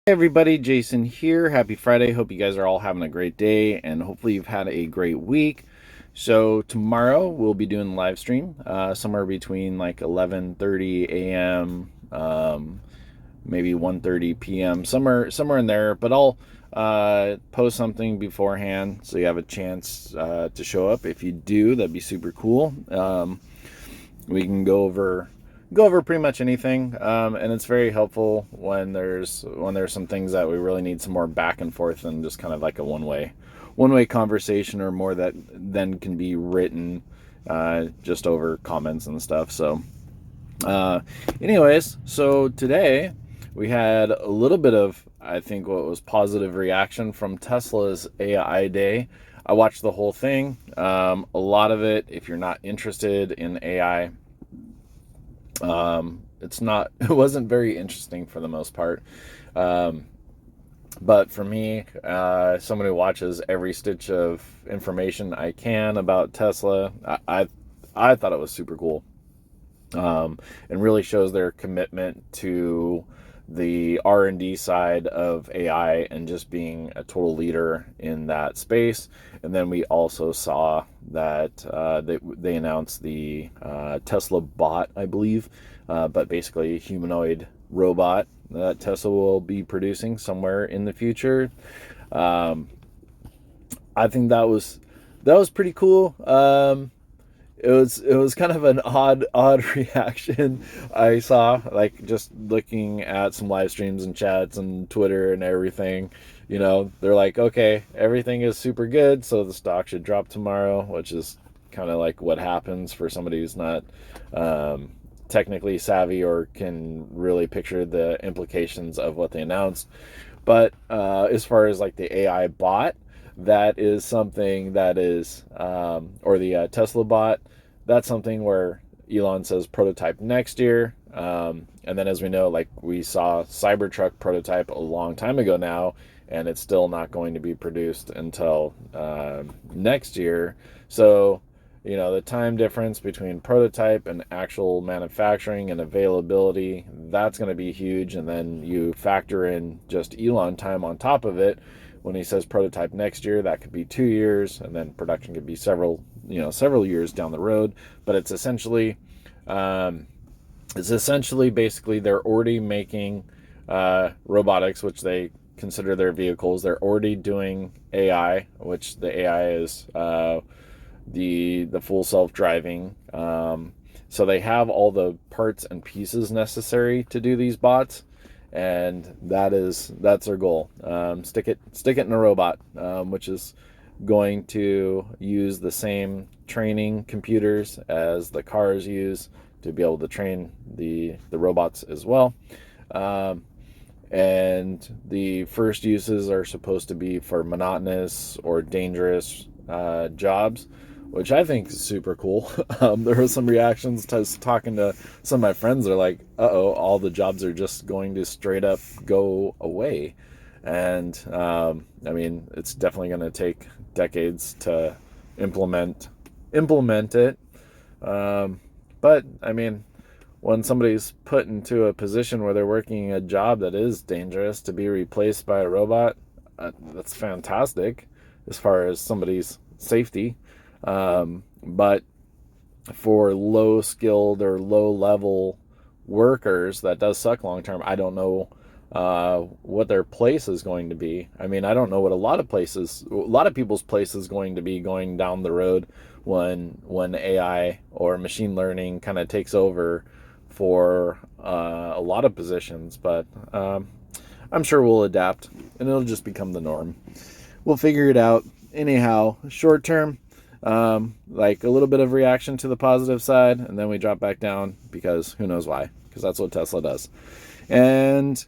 Hey everybody, Jason here. Happy Friday. Hope you guys are all having a great day and hopefully you've had a great week. So tomorrow we'll be doing live stream somewhere between like 11:30 a.m. Maybe 1:30 p.m. somewhere in there, but I'll post something beforehand so you have a chance to show up. If you do, that'd be super cool. We can go over pretty much anything, and it's very helpful when there's some things that we really need some more back and forth and just kind of like a one way conversation or more that then can be written just over comments and stuff. So anyways, so today we had a little bit of, I think, what was positive reaction from Tesla's AI day. I watched the whole thing. A lot of it, if you're not interested in AI, it wasn't very interesting for the most part. But for me, someone who watches every stitch of information I can about Tesla, I thought it was super cool. And really shows their commitment to the R&D side of AI and just being a total leader in that space. And then we also saw that they announced the Tesla bot, I believe, but basically a humanoid robot that Tesla will be producing somewhere in the future. I think that was pretty cool. It was kind of an odd reaction I saw, like just looking at some live streams and chats and Twitter and everything. They're like, okay, everything is super good, so the stock should drop tomorrow, which is kind of like what happens for somebody who's not technically savvy or can really picture the implications of what they announced. But as far as like the AI bot, that is something that is, or the Tesla bot, that's something where Elon says prototype next year. And then, as we know, like we saw Cybertruck prototype a long time ago now, and it's still not going to be produced until next year. So, the time difference between prototype and actual manufacturing and availability, that's going to be huge. And then you factor in just Elon time on top of it. When he says prototype next year, that could be 2 years, and then production could be several years down the road. But it's essentially basically they're already making robotics, which they consider their vehicles. They're already doing AI, which the AI is the full self-driving. So they have all the parts and pieces necessary to do these bots, and that's their goal. Stick it in a robot, which is going to use the same training computers as the cars use to be able to train the robots as well. And the first uses are supposed to be for monotonous or dangerous jobs, which I think is super cool. There were some reactions to talking to some of my friends. They're like, "Uh-oh, all the jobs are just going to straight up go away." And I mean, it's definitely going to take decades to implement it. But I mean, when somebody's put into a position where they're working a job that is dangerous to be replaced by a robot, that's fantastic as far as somebody's safety. But for low skilled or low level workers, that does suck long term. I don't know what their place is going to be. I mean, I don't know what a lot of people's place is going to be going down the road when AI or machine learning kind of takes over for a lot of positions. But I'm sure we'll adapt and it'll just become the norm. We'll figure it out. Anyhow, short term, like a little bit of reaction to the positive side, and then we drop back down because who knows why? Because that's what Tesla does. And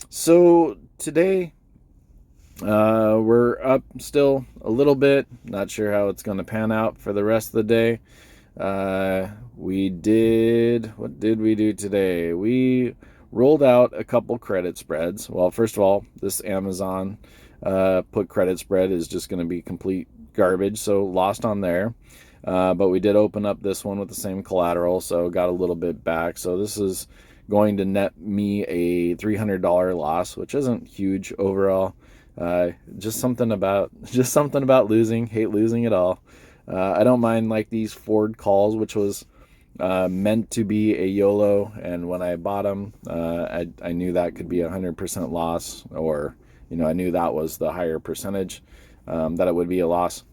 so today, we're up still a little bit. Not sure how it's going to pan out for the rest of the day. What did we do today? We rolled out a couple credit spreads. Well, first of all, this Amazon put credit spread is just going to be complete garbage, so lost on there. But we did open up this one with the same collateral, so got a little bit back. So this is going to net me a $300 loss, which isn't huge overall. Just something about losing. Hate losing it all. I don't mind like these forward calls, which was meant to be a YOLO, and when I bought them, I knew that could be 100% loss, or I knew that was the higher percentage that it would be a loss,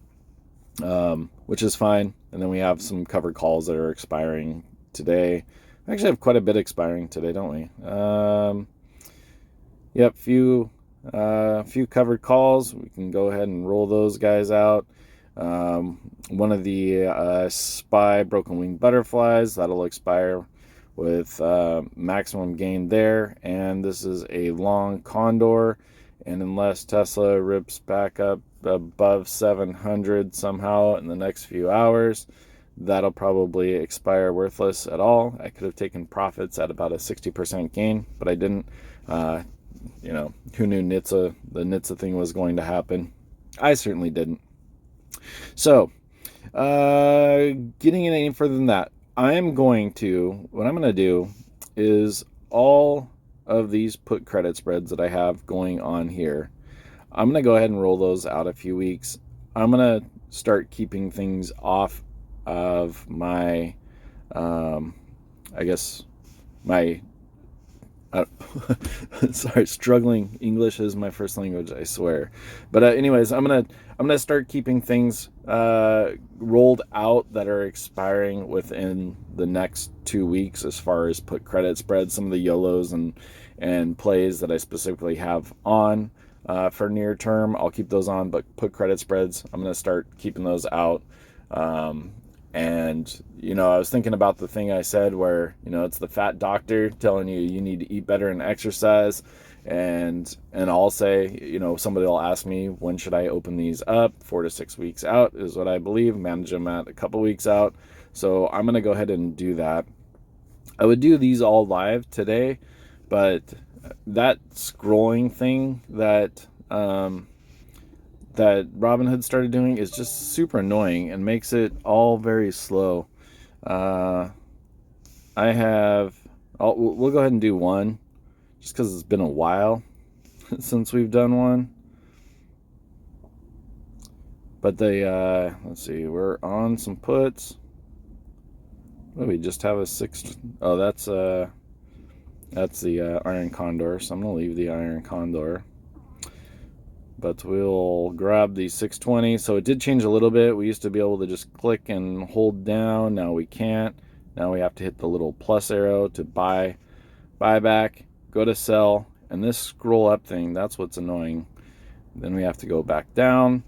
which is fine. And then we have some covered calls that are expiring today. We actually have quite a bit expiring today, don't we? Yep, few covered calls. We can go ahead and roll those guys out. One of the SPY broken wing butterflies, that'll expire with maximum gain there. And this is a long condor, and unless Tesla rips back up above 700 somehow in the next few hours, that'll probably expire worthless at all. I could have taken profits at about a 60% gain, but I didn't. Who knew the NHTSA thing was going to happen? I certainly didn't. So, getting any further than that, what I'm going to do is all of these put credit spreads that I have going on here, I'm going to go ahead and roll those out a few weeks. I'm going to start keeping things off of my, sorry, struggling. English is my first language, I swear. But anyways, I'm gonna start keeping things rolled out that are expiring within the next 2 weeks, as far as put credit spreads. Some of the YOLOs and plays that I specifically have on for near term, I'll keep those on. But put credit spreads, I'm gonna start keeping those out. And I was thinking about the thing I said where, it's the fat doctor telling you need to eat better and exercise. And I'll say, somebody will ask me, when should I open these up? 4 to 6 weeks out is what I believe. Manage them at a couple weeks out. So I'm going to go ahead and do that. I would do these all live today, but that scrolling thing that Robinhood started doing is just super annoying and makes it all very slow. We'll go ahead and do one, just because it's been a while since we've done one. But let's see, we're on some puts. Oh, we just have a 6. Oh, that's the Iron Condor, so I'm going to leave the Iron Condor. But we'll grab the 620. So it did change a little bit. We used to be able to just click and hold down. Now we can't. Now we have to hit the little plus arrow to buy back, go to sell, and this scroll up thing, that's what's annoying. Then we have to go back down,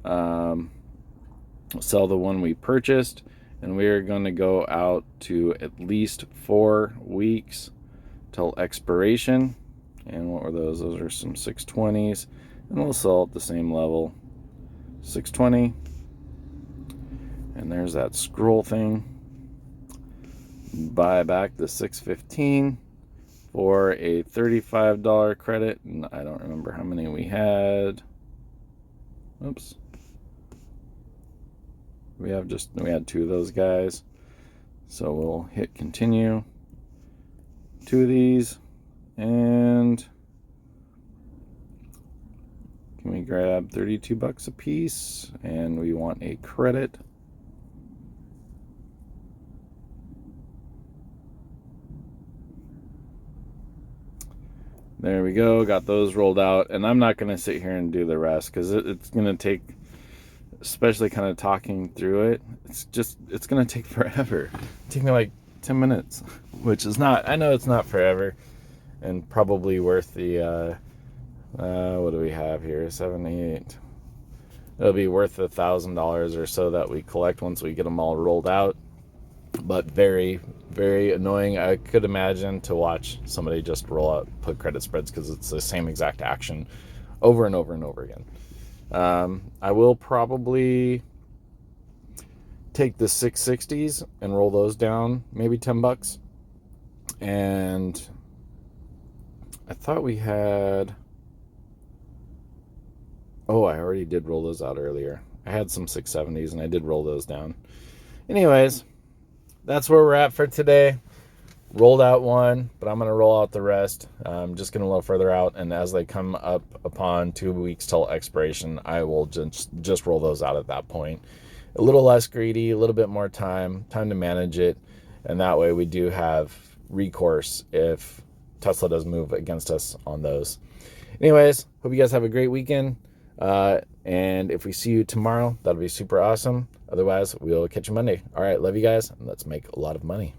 sell the one we purchased, and we're going to go out to at least 4 weeks till expiration. And what were those? Those are some 620s. And we'll sell at the same level, 620. And there's that scroll thing. Buy back the 615 for a $35 credit. And I don't remember how many we had. Oops. We had 2 of those guys. So we'll hit continue. 2 of these. And can we grab $32 a piece? And we want a credit. There we go. Got those rolled out. And I'm not going to sit here and do the rest, because it's going to take, especially kind of talking through it, it's going to take forever. Take me like 10 minutes, which is not, I know it's not forever, and probably worth the, what do we have here? 7, 8. It'll be worth $1,000 or so that we collect once we get them all rolled out. But very, very annoying. I could imagine to watch somebody just roll out put credit spreads, because it's the same exact action over and over and over again. I will probably take the 660s and roll those down, maybe $10. And I thought we had, oh, I already did roll those out earlier. I had some 670s and I did roll those down. Anyways, that's where we're at for today. rolled out one, but I'm going to roll out the rest. I'm just going to a little further out, and as they come up upon 2 weeks till expiration, I will just roll those out at that point. A little less greedy, a little bit more time to manage it, and that way we do have recourse if Tesla does move against us on those. Anyways, hope you guys have a great weekend, and if we see you tomorrow, that'll be super awesome. Otherwise, we'll catch you Monday. All right, love you guys, and let's make a lot of money.